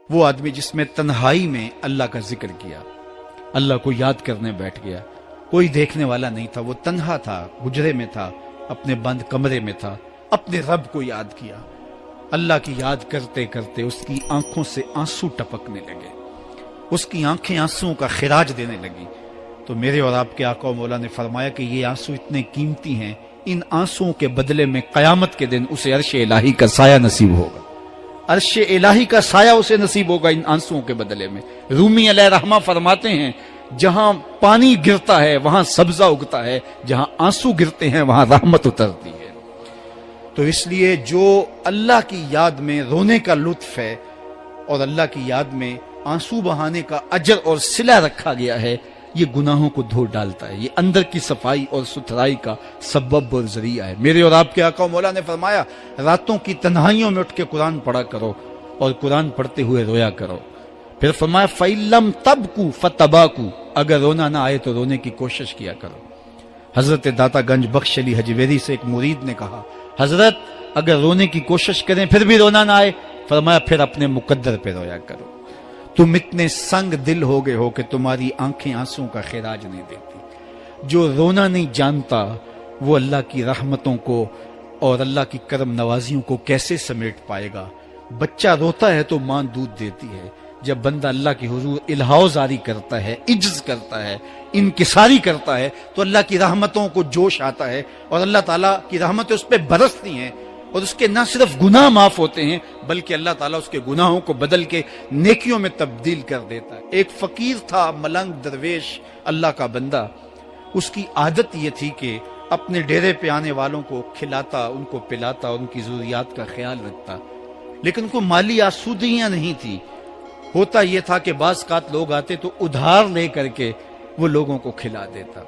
وہ آدمی جس میں تنہائی میں اللہ کا ذکر کیا، اللہ کو یاد کرنے بیٹھ گیا، کوئی دیکھنے والا نہیں تھا، وہ تنہا تھا، حجرے میں تھا، اپنے بند کمرے میں تھا، اپنے رب کو یاد کیا۔ اللہ کی یاد کرتے کرتے اس کی آنکھوں سے آنسو ٹپکنے لگے، اس کی آنکھیں آنسوؤں کا خراج دینے لگی۔ تو میرے اور آپ کے آقا و مولا نے فرمایا کہ یہ آنسو اتنے قیمتی ہیں، ان آنسوؤں کے بدلے میں قیامت کے دن اسے عرش الہی کا سایہ نصیب ہوگا، عرش الہی کا سایہ اسے نصیب ہوگا ان آنسوؤں کے بدلے میں۔ رومی علیہ رحمہ فرماتے ہیں جہاں پانی گرتا ہے وہاں سبزہ اگتا ہے، جہاں آنسو گرتے ہیں وہاں رحمت اترتی ہے۔ تو اس لیے جو اللہ کی یاد میں رونے کا لطف ہے اور اللہ کی یاد میں آنسو بہانے کا اجر اور صلہ رکھا گیا ہے، یہ گناہوں کو دھو ڈالتا ہے، یہ اندر کی صفائی اور ستھرائی کا سبب اور ذریعہ ہے۔ میرے اور آپ کے آقا و مولا نے فرمایا راتوں کی تنہائیوں میں اٹھ کے قرآن پڑھا کرو اور قرآن پڑھتے ہوئے رویا کرو۔ پھر فرمایا فَإِلَّمْ تَبْكُوا فَتَبَاكُوا، اگر رونا نہ آئے تو رونے کی کوشش کیا کرو۔ حضرت داتا گنج بخش علی حجویری سے ایک مرید نے کہا حضرت اگر رونے کی کوشش کریں پھر بھی رونا نہ آئے، فرمایا پھر اپنے مقدر پہ رویا کرو۔ تم اتنے سنگ دل ہو گئے ہو کہ تمہاری آنکھیں آنسوں کا خراج نہیں دیتی۔ جو رونا نہیں جانتا وہ اللہ کی رحمتوں کو اور اللہ کی کرم نوازیوں کو کیسے سمیٹ پائے گا؟ بچہ روتا ہے تو ماں دودھ دیتی ہے، جب بندہ اللہ کی حضور الہاؤ زاری کرتا ہے، عجز کرتا ہے، انکساری کرتا ہے تو اللہ کی رحمتوں کو جوش آتا ہے اور اللہ تعالیٰ کی رحمتیں اس پہ برستی ہیں، اور اس کے نہ صرف گناہ معاف ہوتے ہیں بلکہ اللہ تعالیٰ اس کے گناہوں کو بدل کے نیکیوں میں تبدیل کر دیتا ہے۔ ایک فقیر تھا، ملنگ درویش، اللہ کا بندہ، اس کی عادت یہ تھی کہ اپنے ڈیرے پہ آنے والوں کو کھلاتا، ان کو پلاتا، ان کی ضروریات کا خیال رکھتا، لیکن کو مالی آسودگیاں نہیں تھی۔ ہوتا یہ تھا کہ بعض اوقات لوگ آتے تو ادھار لے کر کے وہ لوگوں کو کھلا دیتا۔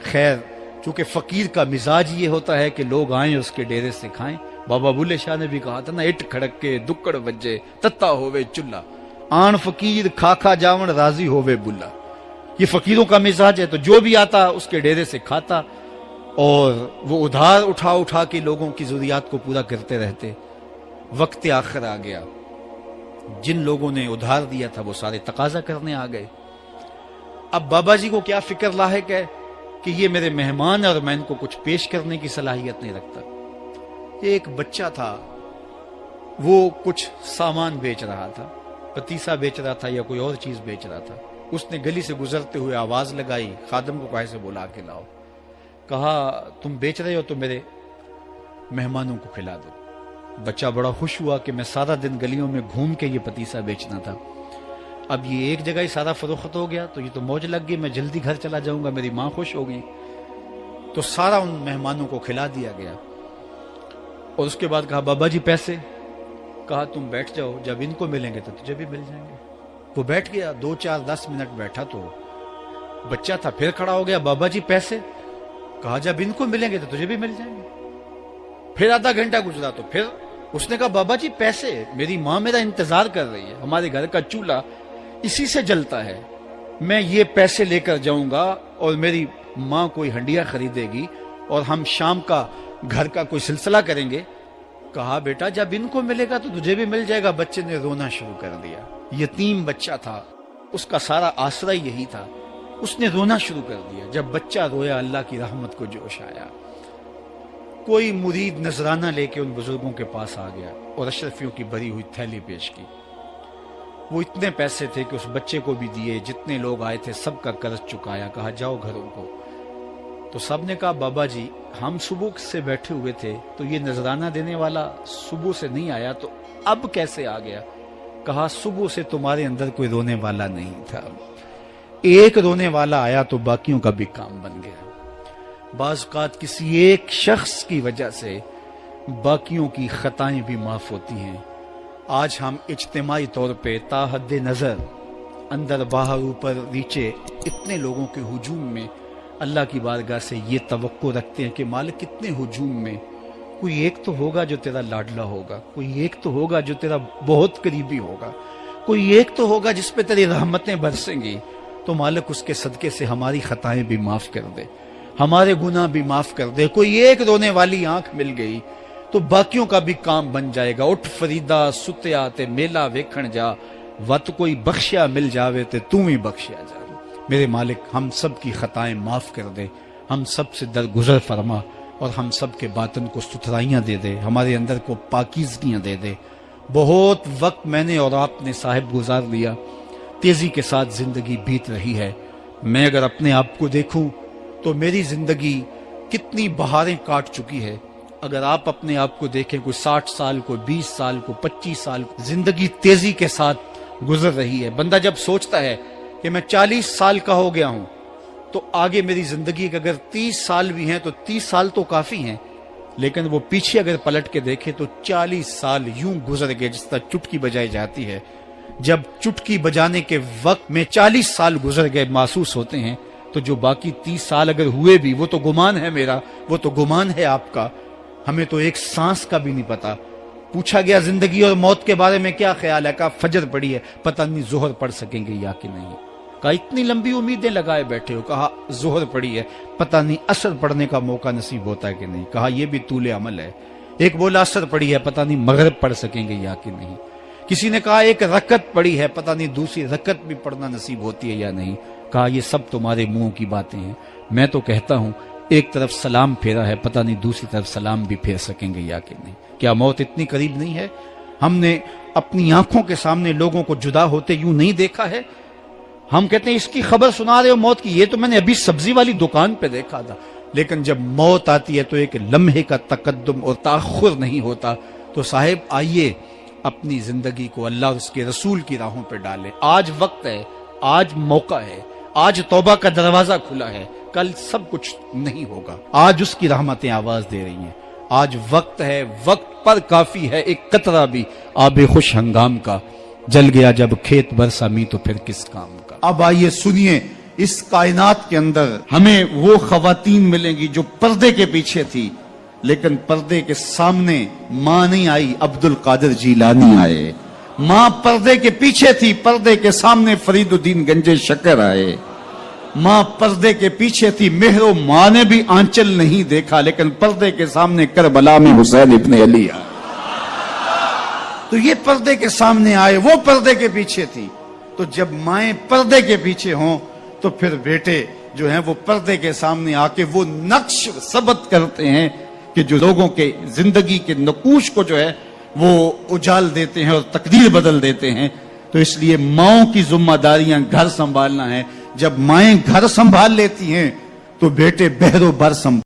خیر چونکہ فقیر کا مزاج یہ ہوتا ہے کہ لوگ آئیں اس کے ڈیرے سے کھائیں، بابا بلے شاہ نے بھی کہا تھا نا اٹ کھڑک کے دکڑ بجے تتا ہووے چلا، آن فقیر کھا کھا جاون راضی ہووے بلا۔ یہ فقیروں کا مزاج ہے، تو جو بھی آتا اس کے ڈیرے سے کھاتا اور وہ ادھار اٹھا اٹھا کے لوگوں کی ضروریات کو پورا کرتے رہتے۔ وقت آخر آ گیا، جن لوگوں نے ادھار دیا تھا وہ سارے تقاضا کرنے آ گئے۔ اب بابا جی کو کیا فکر لاحق ہے کہ یہ میرے مہمان اور میں ان کو کچھ پیش کرنے کی صلاحیت نہیں رکھتا۔ ایک بچہ تھا، وہ کچھ سامان بیچ رہا تھا، پتیسا بیچ رہا تھا یا کوئی اور چیز بیچ رہا تھا۔ اس نے گلی سے گزرتے ہوئے آواز لگائی، خادم کو کہا سے بلا کے لاؤ، کہا تم بیچ رہے ہو تو میرے مہمانوں کو کھلا دو۔ بچہ بڑا خوش ہوا کہ میں سارا دن گلیوں میں گھوم کے یہ پتیسا بیچنا تھا، اب یہ ایک جگہ ہی سارا فروخت ہو گیا تو یہ تو موج لگ گئی، میں جلدی گھر چلا جاؤں گا، میری ماں خوش ہوگی۔ تو سارا ان مہمانوں کو کھلا دیا گیا اور اس کے بعد کہا بابا جی پیسے؟ کہا تم بیٹھ جاؤ، جب ان کو ملیں گے تو تجھے بھی مل جائیں گے۔ وہ بیٹھ گیا، 2 4 10 منٹ بیٹھا تو بچہ تھا، پھر کھڑا ہو گیا، بابا جی پیسے؟ کہا جب ان کو ملیں گے تو تجھے بھی مل جائیں گے۔ پھر آدھا گھنٹہ گزرا تو پھر اس نے کہا بابا جی پیسے؟ میری ماں میرا انتظار کر رہی ہے، ہمارے گھر کا چولہا اسی سے جلتا ہے، میں یہ پیسے لے کر جاؤں گا اور میری ماں کوئی ہنڈیا خریدے گی اور ہم شام کا گھر کا کوئی سلسلہ کریں گے۔ کہا بیٹا جب ان کو ملے گا تو تجھے بھی مل جائے گا۔ بچے نے رونا شروع کر دیا، یتیم بچہ تھا، اس کا سارا آسرا یہی تھا، اس نے رونا شروع کر دیا۔ جب بچہ رویا اللہ کی رحمت کو جوش آیا، کوئی مرید نذرانہ لے کے ان بزرگوں کے پاس آ گیا اور اشرفیوں کی بھری ہوئی تھیلی پیش کی۔ وہ اتنے پیسے تھے کہ اس بچے کو بھی دیے، جتنے لوگ آئے تھے سب کا قرض چکایا، کہا جاؤ گھروں کو۔ تو سب نے کہا بابا جی ہم صبح سے بیٹھے ہوئے تھے تو یہ نذرانہ دینے والا صبح سے نہیں آیا تو اب کیسے آ گیا؟ کہا صبح سے تمہارے اندر کوئی رونے والا نہیں تھا، ایک رونے والا آیا تو باقیوں کا بھی کام بن گیا۔ بعض اوقات کسی ایک شخص کی وجہ سے باقیوں کی خطائیں بھی معاف ہوتی ہیں۔ آج ہم اجتماعی طور پہ تا حد نظر اندر باہر اوپر نیچے اتنے لوگوں کے ہجوم میں اللہ کی بارگاہ سے یہ توقع رکھتے ہیں کہ مالک کتنے ہجوم میں کوئی ایک تو ہوگا جو تیرا لاڈلا ہوگا، کوئی ایک تو ہوگا جو تیرا بہت قریبی ہوگا، کوئی ایک تو ہوگا جس پہ تیری رحمتیں برسیں گی۔ تو مالک اس کے صدقے سے ہماری خطائیں بھی معاف کر دے، ہمارے گناہ بھی معاف کر دے۔ کوئی ایک رونے والی آنکھ مل گئی تو باقیوں کا بھی کام بن جائے گا. اٹھ فریدا ستیا تے میلا ویکھن جا, وت کوئی بخشیا مل جاوے تے تو ہی بخشیا جا. میرے مالک ہم سب کی خطائیں معاف کر دے, ہم سب سے درگزر فرما, اور ہم سب کے باطن کو ستھرائیاں دے دے, ہمارے اندر کو پاکیزگیاں دے دے. بہت وقت میں نے اور آپ نے صاحب گزار لیا, تیزی کے ساتھ زندگی بیت رہی ہے. میں اگر اپنے آپ کو دیکھوں تو میری زندگی کتنی بہاریں کاٹ چکی ہے. اگر آپ اپنے آپ کو دیکھیں, کوئی 60 سال, کوئی 20 سال, کوئی 25 سال, زندگی تیزی کے ساتھ گزر رہی ہے. بندہ جب سوچتا ہے کہ میں 40 سال کا ہو گیا ہوں تو آگے میری زندگی کے اگر 30 سال بھی ہیں تو 30 سال تو کافی ہیں, لیکن وہ پیچھے اگر پلٹ کے دیکھے تو 40 سال یوں گزر گئے جس طرح چٹکی بجائی جاتی ہے. جب چٹکی بجانے کے وقت میں 40 سال گزر گئے محسوس ہوتے ہیں, تو جو باقی 30 سال اگر ہوئے بھی وہ تو گمان ہے میرا, وہ تو گمان ہے آپ کا. ہمیں تو ایک سانس کا بھی نہیں پتا. پوچھا گیا زندگی اور موت کے بارے میں کیا خیال ہے, کہا فجر پڑی ہے, پتہ نہیں ظہر پڑھ سکیں گے یا کہ نہیں. کہا اتنی لمبی امیدیں لگائے بیٹھے ہو, کہا ظہر پڑی ہے, پتہ نہیں عصر پڑھنے کا موقع نصیب ہوتا ہے کہ نہیں. کہا یہ بھی طول عمل ہے. ایک بولا عصر پڑی ہے, پتہ نہیں مغرب پڑھ سکیں گے یا کہ نہیں. کسی نے کہا ایک رکعت پڑی ہے, پتہ نہیں دوسری رکعت بھی پڑھنا نصیب ہوتی ہے یا نہیں. کہا یہ سب تمہارے منہوں کی باتیں ہیں. میں تو کہتا ہوں ایک طرف سلام پھیرا ہے, پتہ نہیں دوسری طرف سلام بھی پھیر سکیں گے یا کہ نہیں. کیا موت اتنی قریب نہیں ہے؟ ہم نے اپنی آنکھوں کے سامنے لوگوں کو جدا ہوتے یوں نہیں دیکھا ہے. ہم کہتے ہیں اس کی خبر سنا رہے ہو موت کی, یہ تو میں نے ابھی سبزی والی دکان پہ دیکھا تھا. لیکن جب موت آتی ہے تو ایک لمحے کا تقدم اور تاخر نہیں ہوتا. تو صاحب آئیے اپنی زندگی کو اللہ اور اس کے رسول کی راہوں پہ ڈالیں. آج وقت ہے, آج موقع ہے, آج توبہ کا دروازہ کھلا ہے, کل سب کچھ نہیں ہوگا. آج اس کی رحمتیں آواز دے رہی ہیں. آج وقت ہے, وقت پر کافی ہے ایک قطرہ بھی آب خوش ہنگام کا. جل گیا جب کھیت برسا می تو پھر کس کام کا. اب آئیے سنیے, اس کائنات کے اندر ہمیں وہ خواتین ملیں گی جو پردے کے پیچھے تھی, لیکن پردے کے سامنے ماں نہیں آئی, عبد القادر جیلانی آئے. ماں پردے کے پیچھے تھی, پردے کے سامنے فرید الدین گنج شکر آئے. ماں پردے کے پیچھے تھی, مہر و ماں نے بھی آنچل نہیں دیکھا, لیکن پردے کے سامنے کربلا میں حسین ابن علی آئے. تو یہ پردے کے سامنے آئے, وہ پردے کے پیچھے تھی. تو جب مائیں پردے کے پیچھے ہوں تو پھر بیٹے جو ہیں وہ پردے کے سامنے آ کے وہ نقش ثبت کرتے ہیں کہ جو لوگوں کے زندگی کے نقوش کو جو ہے وہ اجال دیتے ہیں اور تقدیر بدل دیتے ہیں. تو اس لیے ماؤں کی ذمہ داریاں گھر سنبھالنا ہے. جب مائیں گھر سنبھال لیتی ہیں تو بیٹے بہر و بر سنبھال